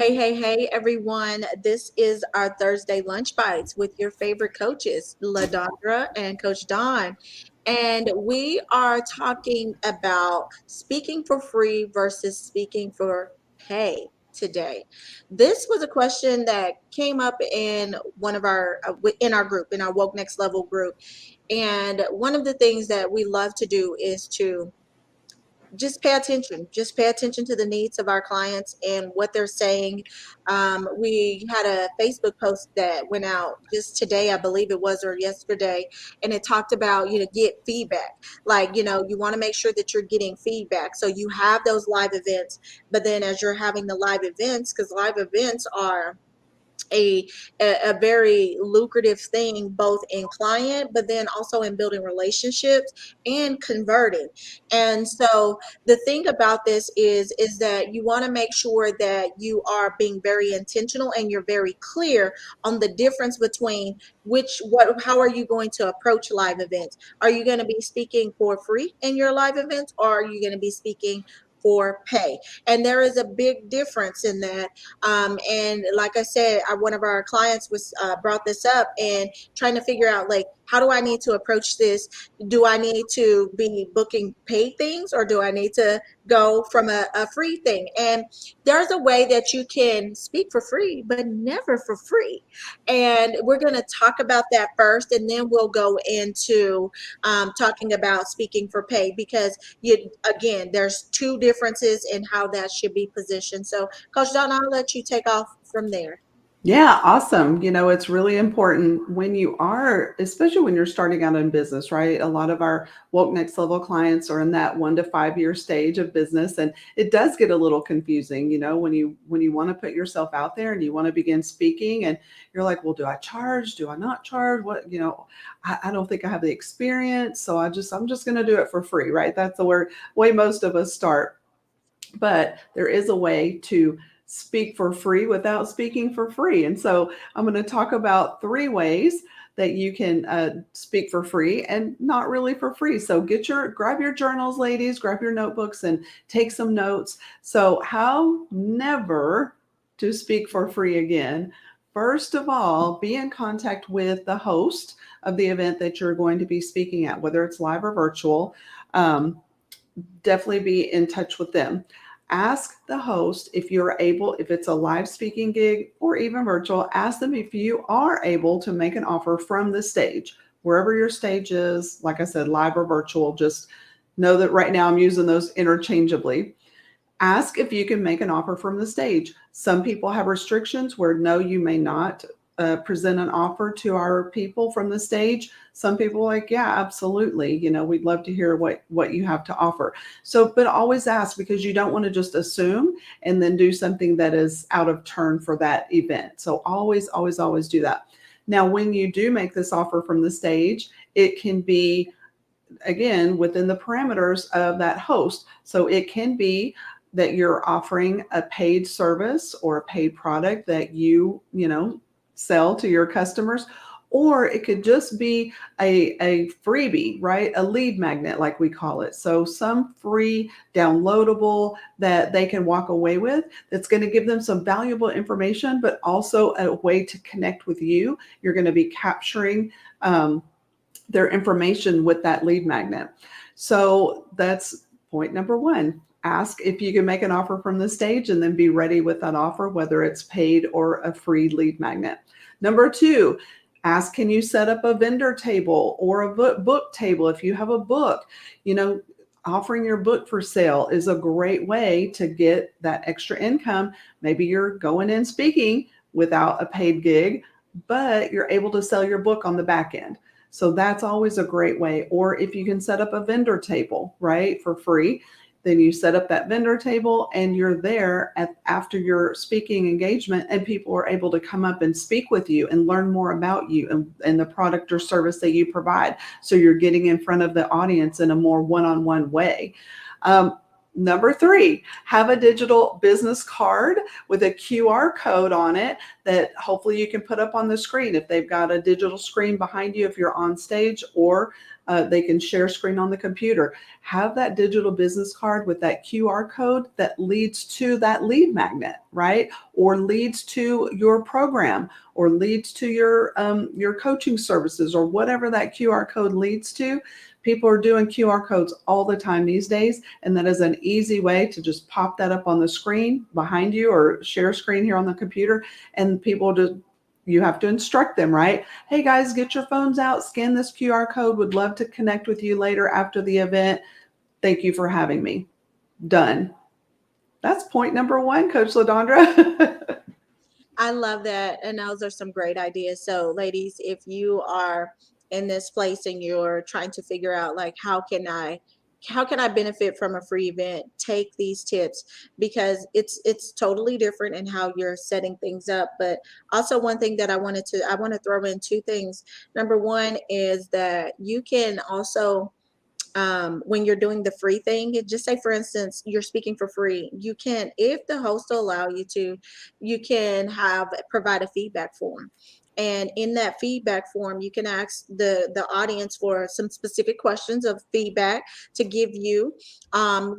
Hey, everyone. This is our Thursday Lunch Bites with your favorite coaches, LaDondra and Coach Don. And we are talking about speaking for free versus speaking for pay today. This was a question that came up in one of our in our group, in our Woke Next Level group. And one of the things that we love to do is to just pay attention to the needs of our clients and what they're saying. We had a Facebook post that went out just today, I believe it was, or yesterday, and it talked about, get feedback. Like, you want to make sure that you're getting feedback, so you have those live events. But then as you're having the live events, because live events are a, a very lucrative thing, both in client but then also in building relationships and converting. And so the thing about this is that you want to make sure that you are being very intentional and you're very clear on the difference between how are you going to approach live events. Are you going to be speaking for free in your live events, or are you going to be speaking for pay? And there is a big difference in that. And like I said, one of our clients was brought this up and trying to figure out, like, how do I need to approach this? Do I need to be booking paid things, or do I need to go from a free thing? And there's a way that you can speak for free, but never for free. And we're going to talk about that first, and then we'll go into talking about speaking for pay, because again, there's two differences in how that should be positioned. So Coach Don, I'll let you take off from there. Yeah, awesome. It's really important when you are, especially when you're starting out in business, right? A lot of our Woke Next Level clients are in that 1 to 5 year stage of business, and it does get a little confusing, when you want to put yourself out there and you want to begin speaking, and you're like, well, do I charge? Do I not charge? I don't think I have the experience, so I'm just going to do it for free, right? That's the way most of us start. But there is a way to speak for free without speaking for free. And so I'm going to talk about 3 ways that you can speak for free and not really for free. So grab your journals, ladies, grab your notebooks and take some notes. So how never to speak for free again. First of all, be in contact with the host of the event that you're going to be speaking at, whether it's live or virtual. Definitely be in touch with them. Ask the host if it's a live speaking gig or even virtual, ask them if you are able to make an offer from the stage, wherever your stage is. Like I said, live or virtual, just know that right now I'm using those interchangeably. Ask if you can make an offer from the stage. Some people have restrictions where no, you may not present an offer to our people from the stage. Some people are like, yeah, absolutely. We'd love to hear what you have to offer. So, but always ask, because you don't want to just assume and then do something that is out of turn for that event. So always, always, always do that. Now, when you do make this offer from the stage, it can be, again, within the parameters of that host. So it can be that you're offering a paid service or a paid product that you sell to your customers, or it could just be a freebie, right? A lead magnet, like we call it. So some free downloadable that they can walk away with, that's going to give them some valuable information, but also a way to connect with you. You're going to be capturing their information with that lead magnet. So that's point number 1. Ask if you can make an offer from the stage, and then be ready with that offer, whether it's paid or a free lead magnet. Number 2, ask, can you set up a vendor table or a book table if you have a book? Offering your book for sale is a great way to get that extra income. Maybe you're going in speaking without a paid gig, but you're able to sell your book on the back end. So that's always a great way. Or if you can set up a vendor table, right, for free, then you set up that vendor table and you're there after your speaking engagement, and people are able to come up and speak with you and learn more about you and the product or service that you provide. So you're getting in front of the audience in a more one-on-one way. Number 3, have a digital business card with a QR code on it that hopefully you can put up on the screen if they've got a digital screen behind you if you're on stage, or They can share screen on the computer. Have that digital business card with that QR code that leads to that lead magnet, right? Or leads to your program, or leads to your coaching services, or whatever that QR code leads to. People are doing QR codes all the time these days, and that is an easy way to just pop that up on the screen behind you, or share screen here on the computer, and people just, you have to instruct them, right? Hey guys, get your phones out, scan this QR code. Would love to connect with you later after the event. Thank you for having me. Done. That's point number one, Coach LaDondra. I love that. And those are some great ideas. So, ladies, if you are in this place and you're trying to figure out like how can I benefit from a free event, take these tips, because it's totally different in how you're setting things up. But also one thing that I want to throw in two things. Number one is that you can also, when you're doing the free thing, just say, for instance, you're speaking for free. You can, if the host will allow you to, you can provide a feedback form. And in that feedback form, you can ask the audience for some specific questions of feedback to give you,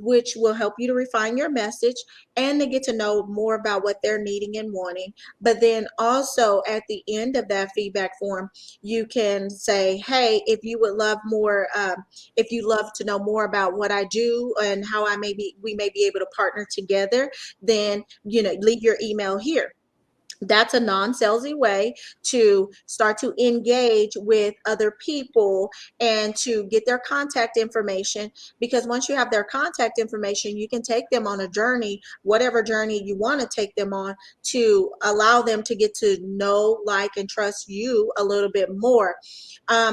which will help you to refine your message and to get to know more about what they're needing and wanting. But then also at the end of that feedback form, you can say, hey, if you would love more, if you love to know more about what I do and how we may be able to partner together, then leave your email here. That's a non-salesy way to start to engage with other people and to get their contact information, because once you have their contact information, you can take them on a journey, whatever journey you want to take them on, to allow them to get to know, like, and trust you a little bit more.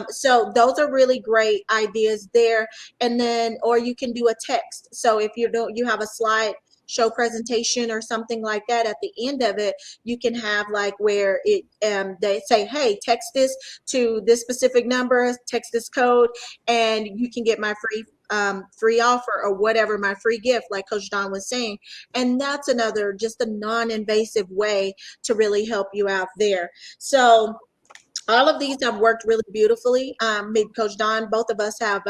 So those are really great ideas there. And then, or you can do a text. So if you have a slide show presentation or something like that, at the end of it, you can have like where they say, hey, text this to this specific number, text this code, and you can get my free offer, or whatever, my free gift, like Coach Don was saying. And that's another, just a non-invasive way to really help you out there. So all of these have worked really beautifully. Maybe Coach Don, both of us have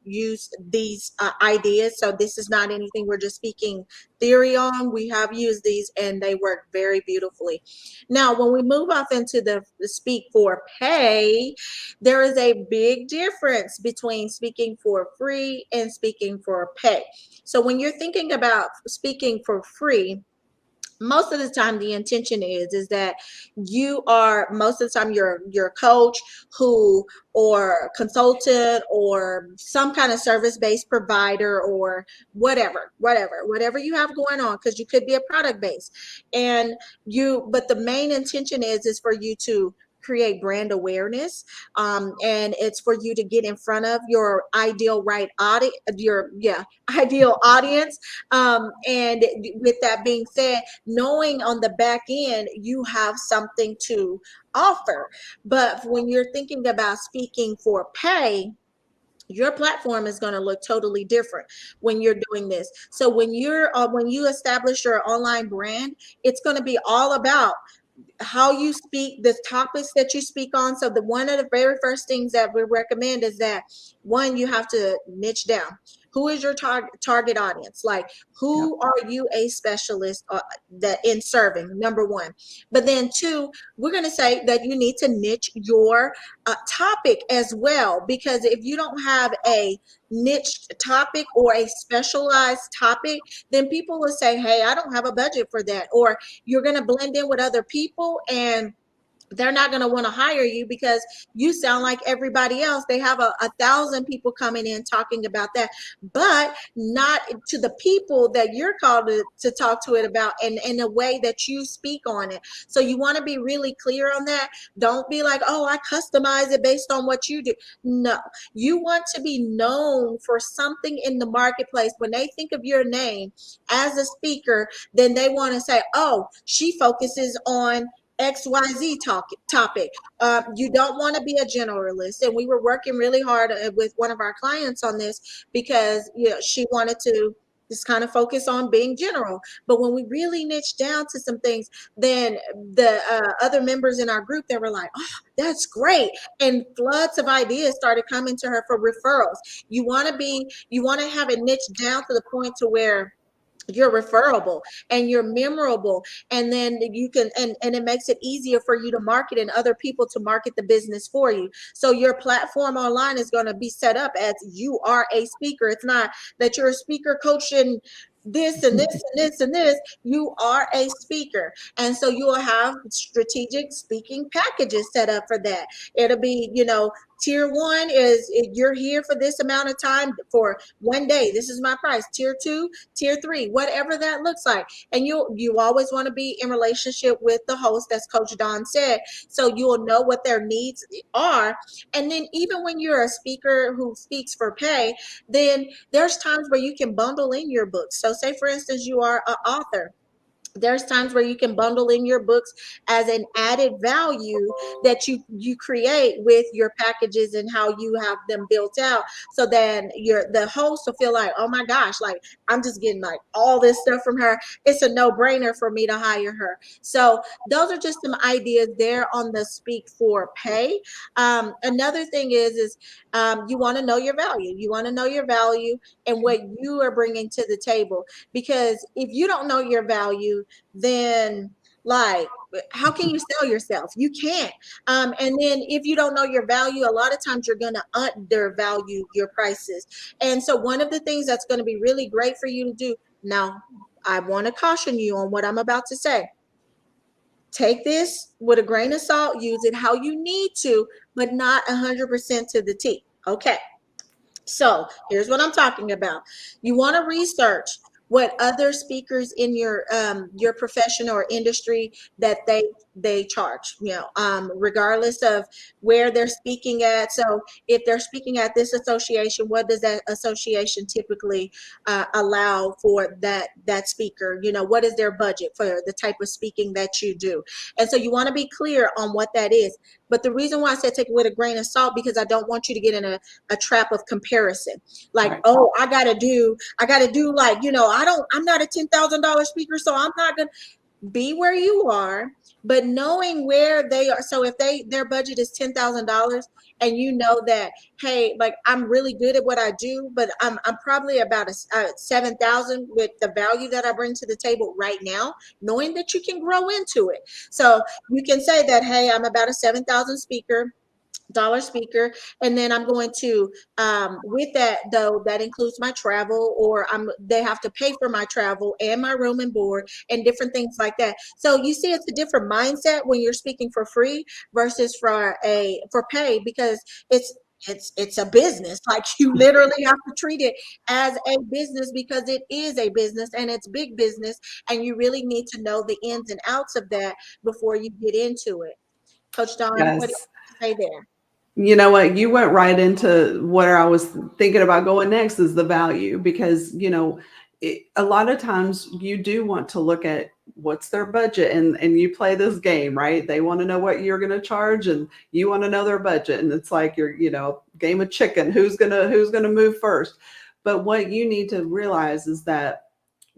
used these ideas. So this is not anything we're just speaking theory on. We have used these and they work very beautifully. Now, when we move off into the speak for pay, there is a big difference between speaking for free and speaking for pay. So when you're thinking about speaking for free, most of the time the intention is that you are, most of the time, your coach who, or consultant, or some kind of service-based provider, or whatever you have going on, because you could be a product based, and but the main intention is for you to create brand awareness, and it's for you to get in front of your ideal right audience, your ideal audience, and with that being said, knowing on the back end you have something to offer. But when you're thinking about speaking for pay, your platform is going to look totally different when you're doing this. So when you establish your online brand, it's going to be all about how you speak, the topics that you speak on. So one of the very first things that we recommend is that, one, you have to niche down. Who is your target audience? Like, Yeah. who are you a specialist that in serving? Number one. But then two, we're going to say that you need to niche your topic as well, because if you don't have a niche topic or a specialized topic, then people will say, hey, I don't have a budget for that. Or you're going to blend in with other people, and they're not going to want to hire you because you sound like everybody else. They have a thousand people coming in talking about that, but not to the people that you're called to talk to it about, and in a way that you speak on it. So you want to be really clear on that. Don't be like, oh, I customize it based on what you do. No, you want to be known for something in the marketplace. When they think of your name as a speaker, then they want to say, oh, she focuses on XYZ topic. You don't want to be a generalist. And we were working really hard with one of our clients on this, because she wanted to just kind of focus on being general. But when we really niche down to some things, then the other members in our group, they were like, oh, that's great. And floods of ideas started coming to her for referrals. You want to have it niche down to the point to where you're referable and you're memorable, and then you can and it makes it easier for you to market and other people to market the business for you. So your platform online is going to be set up as you are a speaker. It's not that you're a speaker coaching this and this and this and this. You are a speaker, and so you will have strategic speaking packages set up for that. It'll be, tier one is you're here for this amount of time for one day, this is my price. Tier two, tier three, whatever that looks like. And you always want to be in relationship with the host, as Coach Don said, so you will know what their needs are. And then even when you're a speaker who speaks for pay, then there's times where you can bundle in your books. So say for instance you are an author, there's times where you can bundle in your books as an added value that you create with your packages and how you have them built out. So then the host will feel like, oh my gosh, like I'm just getting like all this stuff from her. It's a no-brainer for me to hire her. So those are just some ideas there on the speak for pay. Another thing is you want to know your value. You want to know your value and what you are bringing to the table. Because if you don't know your value, then like how can you sell yourself? You can't. And then if you don't know your value, a lot of times you're going to undervalue your prices. And so one of the things that's going to be really great for you to do now, I want to caution you on what I'm about to say. Take this with a grain of salt, use it how you need to, but not 100% to the T. Okay. So here's what I'm talking about. You want to research what other speakers in your profession or industry that they charge, regardless of where they're speaking at. So if they're speaking at this association, what does that association typically allow for that speaker? What is their budget for the type of speaking that you do? And so you want to be clear on what that is. But the reason why I said take it with a grain of salt, because I don't want you to get in a trap of comparison. Like, right. Oh, I gotta do like, I'm not a $10,000 speaker, so I'm not gonna be where you are, but knowing where they are. So if their budget is $10,000 and you know that, hey, like I'm really good at what I do, but I'm probably about a 7,000 with the value that I bring to the table right now, knowing that you can grow into it. So you can say that, hey, I'm about a 7,000 dollar speaker, and then I'm going to with that though, that includes my travel, or they have to pay for my travel and my room and board and different things like that. So you see, it's a different mindset when you're speaking for free versus for pay, because it's a business. Like you literally have to treat it as a business, because it is a business and it's big business, and you really need to know the ins and outs of that before you get into it. Coach Don, Yes. what do you say there? You know what? You went right into where I was thinking about going next, is the value, because, a lot of times you do want to look at what's their budget, and you play this game, right? They want to know what you're going to charge and you want to know their budget. And it's like you're, game of chicken, who's going to move first. But what you need to realize is that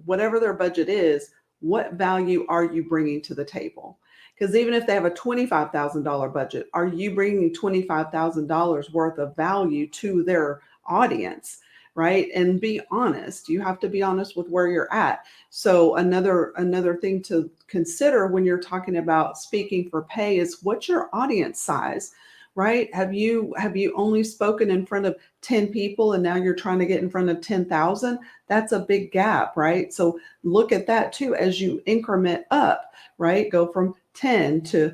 whatever their budget is, what value are you bringing to the table? Because even if they have a $25,000 budget, are you bringing $25,000 worth of value to their audience, right? And be honest. You have to be honest with where you're at. So another thing to consider when you're talking about speaking for pay is, what's your audience size, right? Have you only spoken in front of 10 people and now you're trying to get in front of 10,000? That's a big gap, right? So look at that too as you increment up, right? Go from 10 to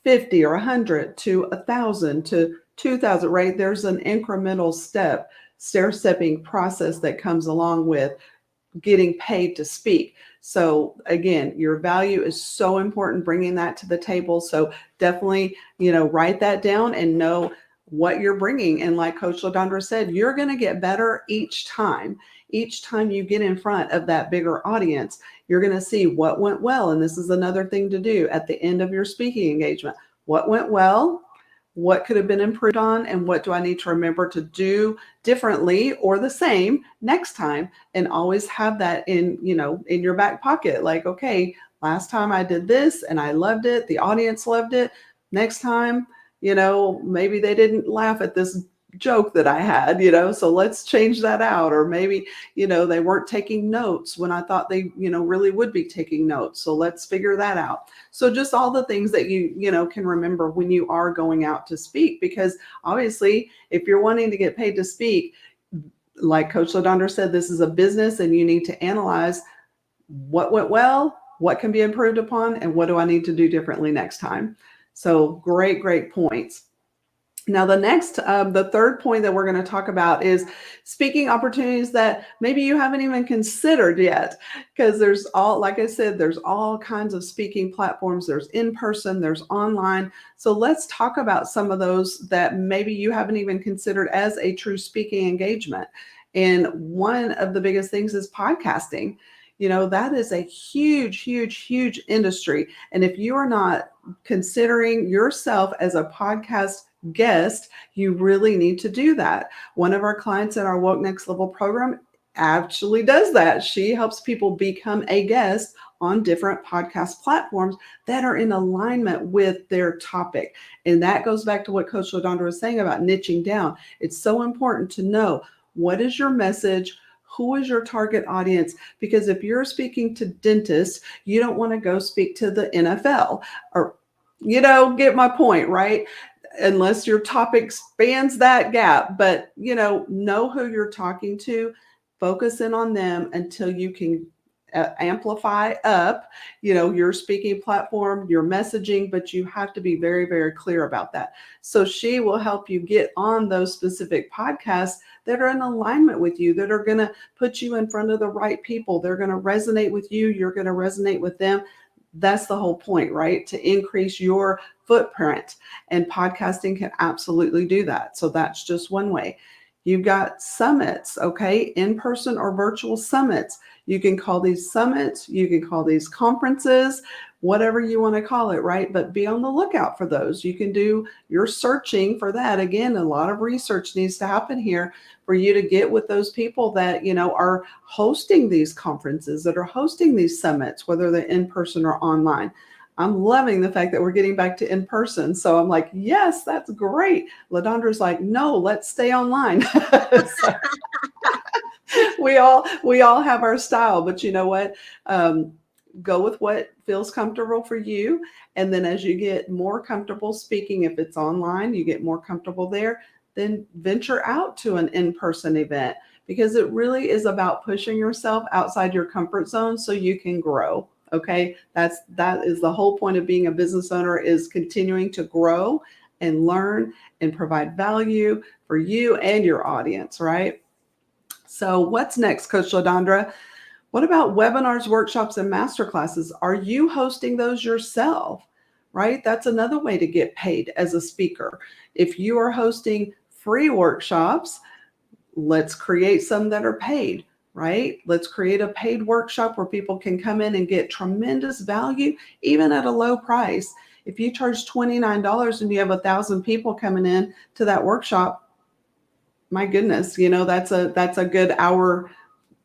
50 or 100 to 1,000 to 2,000, right? There's an incremental stair-stepping process that comes along with getting paid to speak. So again, your value is so important, bringing that to the table. So definitely, write that down and know what you're bringing. And like Coach LaDondra said, you're going to get better each time. Each time you get in front of that bigger audience, you're going to see what went well. And this is another thing to do at the end of your speaking engagement. What went well? what could have been improved on, and what do I need to remember to do differently or the same next time, and always have that in, in your back pocket. Like, okay, last time I did this and I loved it, the audience loved it. Next time, maybe they didn't laugh at this joke that I had, so let's change that out. Or maybe, they weren't taking notes when I thought they, really would be taking notes. So let's figure that out. So just all the things that can remember when you are going out to speak, because obviously if you're wanting to get paid to speak, like Coach LaDondra said, this is a business and you need to analyze what went well, what can be improved upon, and what do I need to do differently next time. So great points. Now, the third point that we're going to talk about is speaking opportunities that maybe you haven't even considered yet, because like I said, there's all kinds of speaking platforms. There's in person, there's online. So let's talk about some of those that maybe you haven't even considered as a true speaking engagement. And one of the biggest things is podcasting. That is a huge industry. And if you are not considering yourself as a podcast guest, you really need to do that. One of our clients in our Woke Next Level program actually does that. She helps people become a guest on different podcast platforms that are in alignment with their topic. And that goes back to what Coach LaDondra was saying about niching down. It's so important to know, what is your message? Who is your target audience? Because if you're speaking to dentists, you don't want to go speak to the NFL, or, get my point, right? Unless your topic spans that gap. But, know who you're talking to, focus in on them until you can amplify up, your speaking platform, your messaging, but you have to be very, very clear about that. So she will help you get on those specific podcasts that are in alignment with you, that are going to put you in front of the right people. They're going to resonate with you. You're going to resonate with them. That's the whole point, right? To increase your footprint. And podcasting can absolutely do that. So that's just one way. You've got summits, okay? In-person or virtual summits. You can call these summits, you can call these conferences, whatever you want to call it, right? But be on the lookout for those. You can do your searching for that. Again, a lot of research needs to happen here for you to get with those people that, are hosting these conferences, that are hosting these summits, whether they're in person or online. I'm loving the fact that we're getting back to in person. So I'm like, yes, that's great. LaDondra's like, no, let's stay online. So, we all have our style, but you know what? Go with what feels comfortable for you. And then as you get more comfortable speaking, if it's online, you get more comfortable there, then venture out to an in-person event, because it really is about pushing yourself outside your comfort zone so you can grow. Okay. That is the whole point of being a business owner, is continuing to grow and learn and provide value for you and your audience, right? So what's next, Coach LaDondra? What about webinars, workshops, and masterclasses? Are you hosting those yourself, right? That's another way to get paid as a speaker. If you are hosting free workshops, let's create some that are paid, right? Let's create a paid workshop where people can come in and get tremendous value, even at a low price. If you charge $29 and you have 1,000 people coming in to that workshop, my goodness, that's a good hour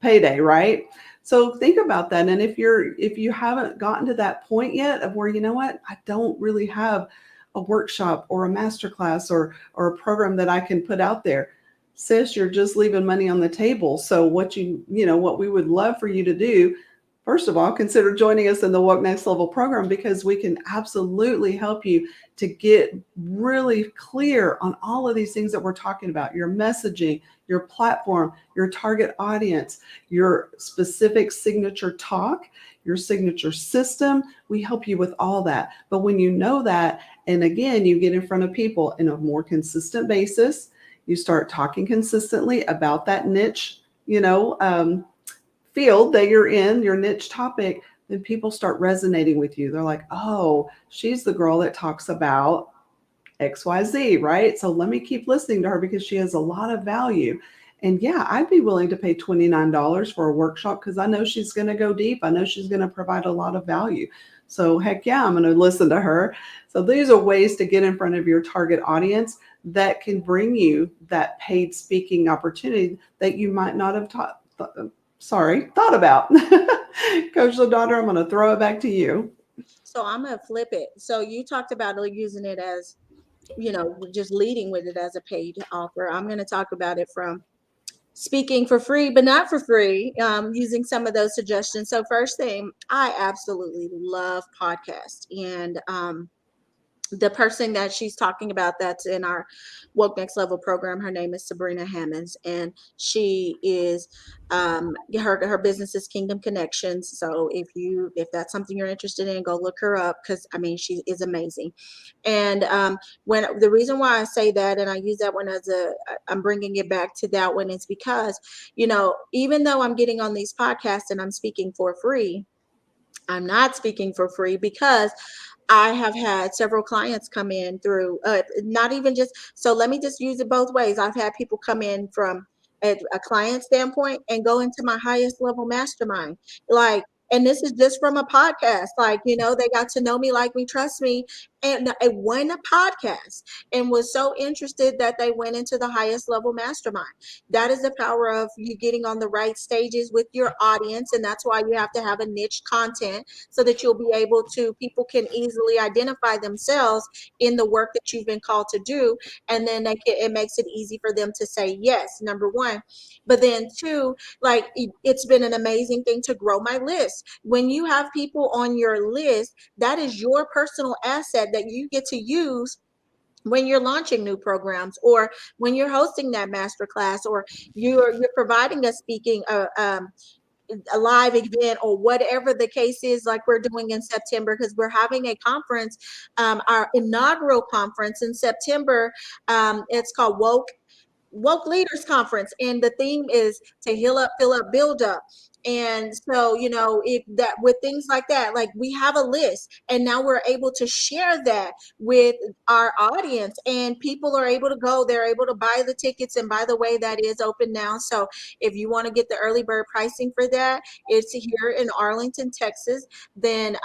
payday, right? So think about that. And if you haven't gotten to that point yet of where, I don't really have a workshop or a masterclass or a program that I can put out there, sis, you're just leaving money on the table. So what we would love for you to do, first of all, consider joining us in the Woke Next Level program, because we can absolutely help you to get really clear on all of these things that we're talking about: your messaging, your platform, your target audience, your specific signature talk, your signature system. We help you with all that. But when you know that, and again, you get in front of people in a more consistent basis, you start talking consistently about that niche, field that you're in, your niche topic, then people start resonating with you. They're like, oh, she's the girl that talks about XYZ, right? So let me keep listening to her because she has a lot of value. And yeah, I'd be willing to pay $29 for a workshop because I know she's going to go deep. I know she's going to provide a lot of value. So, heck yeah, I'm going to listen to her. So, these are ways to get in front of your target audience that can bring you that paid speaking opportunity that you might not have thought about. Coach LaDaughter, I'm going to throw it back to you. So I'm gonna flip it. So you talked about using it as, just leading with it as a paid offer. I'm going to talk about it from speaking for free, but not for free, using some of those suggestions. So first thing, I absolutely love podcasts. And the person that she's talking about that's in our Woke Next Level program, her name is Sabrina Hammonds, and she is her business is Kingdom Connections. So if that's something you're interested in, go look her up, because I mean, she is amazing. And when the reason why I say that, and I use that one as I'm bringing it back to that one, is because, even though I'm getting on these podcasts and I'm speaking for free, I'm not speaking for free because I have had several clients come in through, not even just, so let me just use it both ways. I've had people come in from a client standpoint and go into my highest level mastermind. Like, and this is just from a podcast. Like, they got to know me, like me, trust me, and it won a podcast and was so interested that they went into the highest level mastermind. That is the power of you getting on the right stages with your audience. And that's why you have to have a niche content, so that you'll be able to, people can easily identify themselves in the work that you've been called to do. And then it makes it easy for them to say yes, number one. But then two, like, it's been an amazing thing to grow my list. When you have people on your list, that is your personal asset that you get to use when you're launching new programs, or when you're hosting that master class, or you're providing a speaking a live event, or whatever the case is, like we're doing in September, because we're having a conference, our inaugural conference in September. It's called Woke Leaders Conference, and the theme is to heal up, fill up, build up. And so, if that, with things like that, like, we have a list, and now we're able to share that with our audience, and people are able to go, they're able to buy the tickets. And by the way, that is open now. So if you want to get the early bird pricing for that, it's here in Arlington, Texas. Then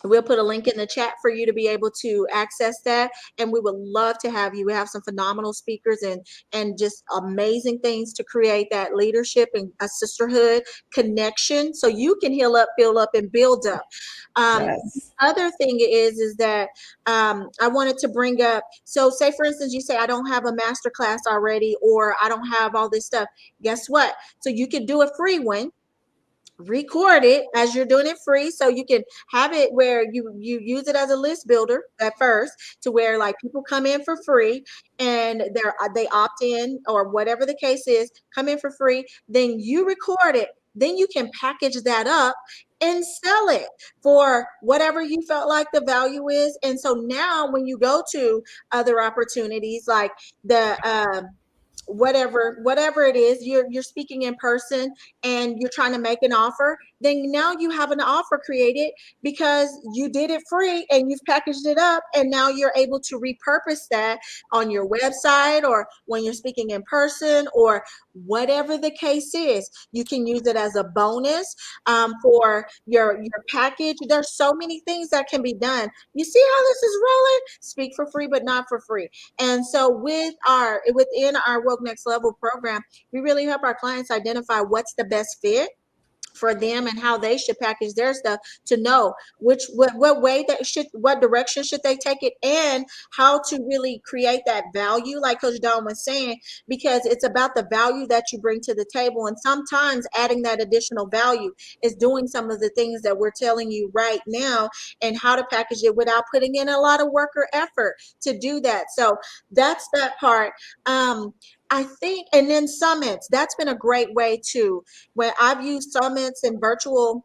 we'll put a link in the chat for you to be able to access that. And we would love to have you. We have some phenomenal speakers, and just amazing things to create that leadership and a sisterhood connection, so you can heal up, fill up, and build up. Yes. Other thing is that I wanted to bring up, so say for instance, you say, I don't have a master class already, or I don't have all this stuff. Guess what? So you could do a free one, record it as you're doing it free, so you can have it where you use it as a list builder at first, to where, like, people come in for free, and they opt in, or whatever the case is, come in for free, then you record it, then you can package that up and sell it for whatever you felt like the value is. And so now when you go to other opportunities, like the whatever it is, you're speaking in person and you're trying to make an offer, then now you have an offer created, because you did it free and you've packaged it up, and now you're able to repurpose that on your website, or when you're speaking in person, or whatever the case is. You can use it as a bonus, for your package. There's so many things that can be done. You see how this is rolling? Speak for free, but not for free. And so within our Woke Next Level program, we really help our clients identify what's the best fit for them, and how they should package their stuff, to know what way what direction should they take it, and how to really create that value, like Coach Dawn was saying, because it's about the value that you bring to the table. And sometimes adding that additional value is doing some of the things that we're telling you right now, and how to package it without putting in a lot of work or effort to do that. So that's that part. I think, and then summits, that's been a great way too, when I've used summits and virtual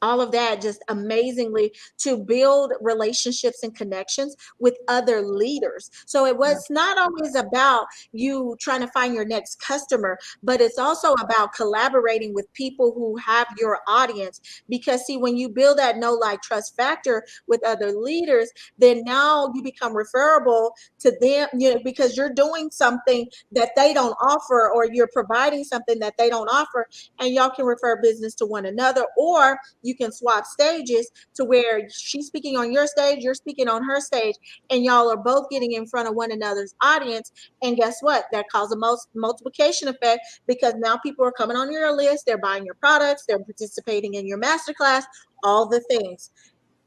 all of that just amazingly to build relationships and connections with other leaders. So it was not always about you trying to find your next customer, but it's also about collaborating with people who have your audience. Because see, when you build that know, like, trust factor with other leaders, then now you become referable to them, because you're doing something that they don't offer, or you're providing something that they don't offer, and y'all can refer business to one another. Or you can swap stages to where she's speaking on your stage, you're speaking on her stage, and y'all are both getting in front of one another's audience. And guess what? That causes a multiplication effect, because now people are coming on your list, they're buying your products, they're participating in your masterclass, all the things.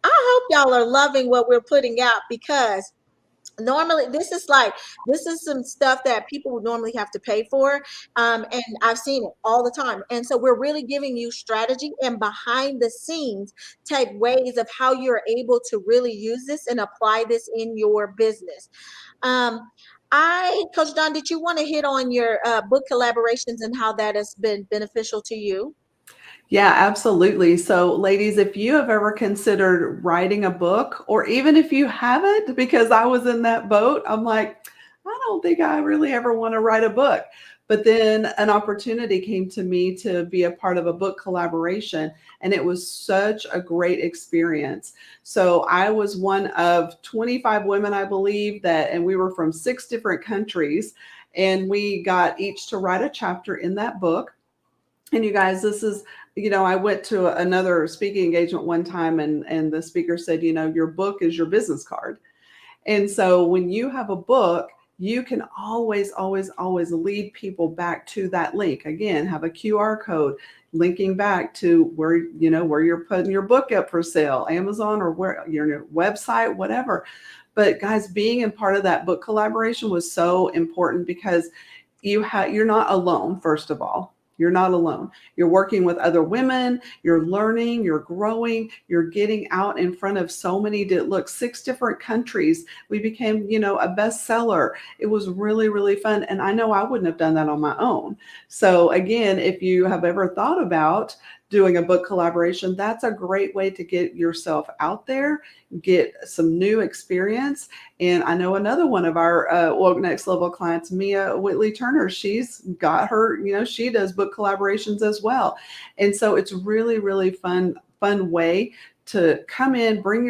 I hope y'all are loving what we're putting out, because normally this is some stuff that people would normally have to pay for, and I've seen it all the time. And so we're really giving you strategy and behind the scenes type ways of how you're able to really use this and apply this in your business. um, I Coach Don, did you want to hit on your book collaborations and how that has been beneficial to you? Yeah, absolutely. So, ladies, if you have ever considered writing a book, or even if you haven't, because I was in that boat, I'm like, I don't think I really ever want to write a book. But then an opportunity came to me to be a part of a book collaboration, and it was such a great experience. So, I was one of 25 women, I believe, and we were from 6 different countries, and we got each to write a chapter in that book. And you guys, this is, I went to another speaking engagement one time, and the speaker said, your book is your business card. And so when you have a book, you can always, always, always lead people back to that link. Again, have a QR code linking back to where you're putting your book up for sale, Amazon, or where your website, whatever. But guys, being in part of that book collaboration was so important, because you're not alone. First of all, you're not alone. You're working with other women, you're learning, you're growing, you're getting out in front of so many, look, 6 different countries. We became, a bestseller. It was really, really fun. And I know I wouldn't have done that on my own. So again, if you have ever thought about doing a book collaboration, that's a great way to get yourself out there, get some new experience. And I know another one of our Woke Next Level clients, Mia Whitley Turner, she's got her, she does book collaborations as well. And so it's really, really fun way to come in, bring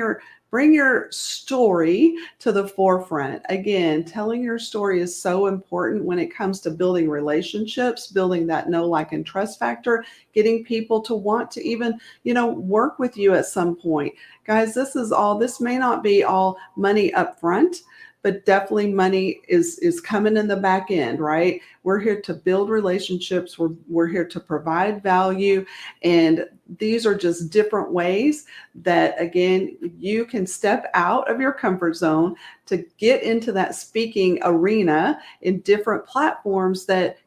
your story to the forefront. Again, telling your story is so important when it comes to building relationships, building that know, like, and trust factor, getting people to want to even, work with you at some point. Guys, this may not be all money up front, but definitely money is coming in the back end, right? We're here to build relationships. We're here to provide value. And these are just different ways that, again, you can step out of your comfort zone to get into that speaking arena in different platforms that,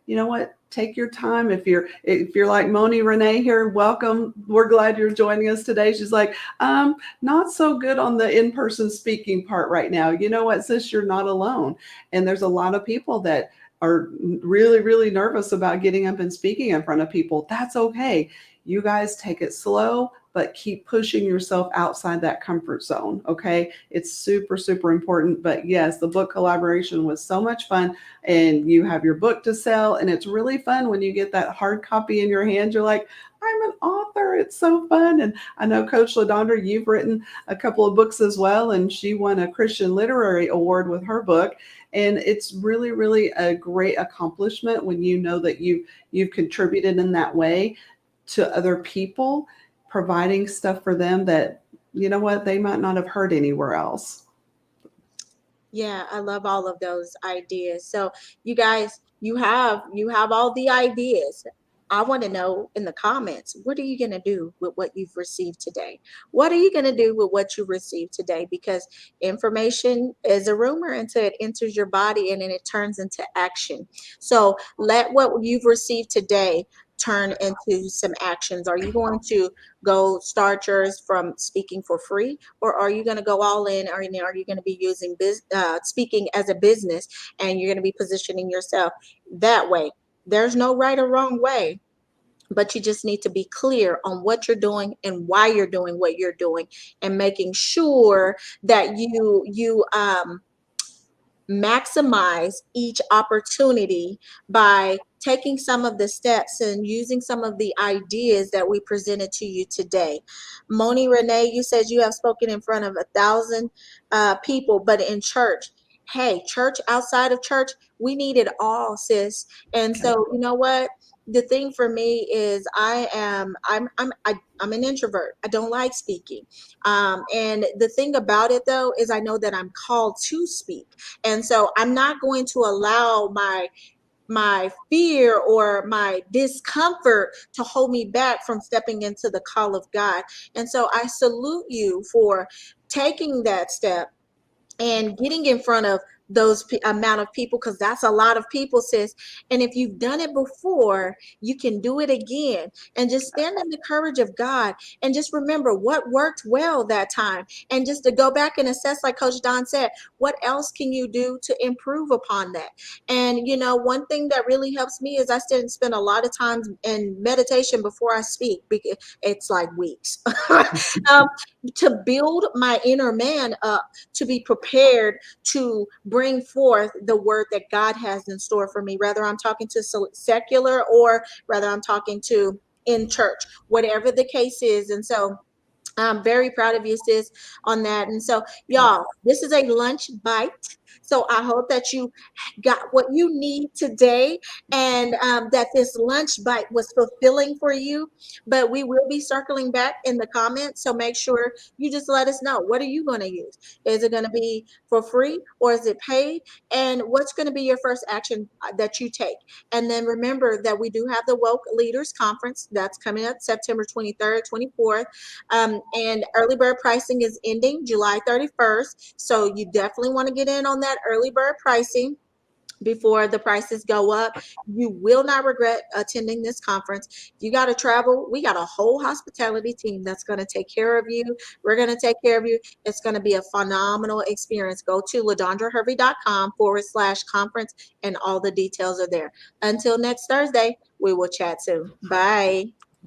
take your time. If you're like Moni Renee here, welcome. We're glad you're joining us today. She's like, not so good on the in-person speaking part right now. You know what, sis, you're not alone. And there's a lot of people that are really, really nervous about getting up and speaking in front of people. That's okay. You guys take it slow, but keep pushing yourself outside that comfort zone. Okay. It's super, super important. But yes, the book collaboration was so much fun, and you have your book to sell. And it's really fun when you get that hard copy in your hand. You're like, I'm an author. It's so fun. And I know Coach LaDondra, you've written a couple of books as well, and she won a Christian Literary Award with her book. And it's really, really a great accomplishment when you know that you've contributed in that way to other people, providing stuff for them that, they might not have heard anywhere else. Yeah, I love all of those ideas. So you guys, you have all the ideas. I want to know in the comments, what are you going to do with what you've received today? What are you going to do with what you received today? Because information is a rumor until it enters your body and then it turns into action. So let what you've received today turn into some actions. Are you going to go start yours from speaking for free, or are you going to go all in, or are you going to be using speaking as a business, and you're going to be positioning yourself that way? There's no right or wrong way. but you just need to be clear on what you're doing and why you're doing what you're doing, and making sure that you maximize each opportunity by taking some of the steps and using some of the ideas that we presented to you today. Moni Renee, you said you have spoken in front of 1,000 people, but in church, hey, church outside of church, we need it all, sis. And so, you know what? The thing for me is I'm an introvert. I don't like speaking. And the thing about it though is I know that I'm called to speak. And so I'm not going to allow my fear or my discomfort to hold me back from stepping into the call of God. And so I salute you for taking that step and getting in front of those amount of people, because that's a lot of people, sis. And if you've done it before, you can do it again. And just stand in the courage of God, and just remember what worked well that time, and just to go back and assess, like Coach Don said, what else can you do to improve upon that? And one thing that really helps me is I spend a lot of time in meditation before I speak, because it's like weeks. um, to build my inner man up, to be prepared to bring forth the word that God has in store for me, whether I'm talking to secular or whether I'm talking to in church, whatever the case is. And so I'm very proud of you, sis, on that. And so, y'all, this is a lunch bite. So I hope that you got what you need today, and that this lunch bite was fulfilling for you. But we will be circling back in the comments. So make sure you just let us know, what are you going to use? Is it going to be for free or is it paid? And what's going to be your first action that you take? And then remember that we do have the Woke Leaders Conference that's coming up September 23rd, 24th. And early bird pricing is ending July 31st. So you definitely want to get in on that early bird pricing before the prices go up. You will not regret attending this conference. If you got to travel, we got a whole hospitality team that's going to take care of you. We're going to take care of you. It's going to be a phenomenal experience. Go to ladondrahervey.com/conference, and all the details are there. Until next Thursday, we will chat soon. Bye.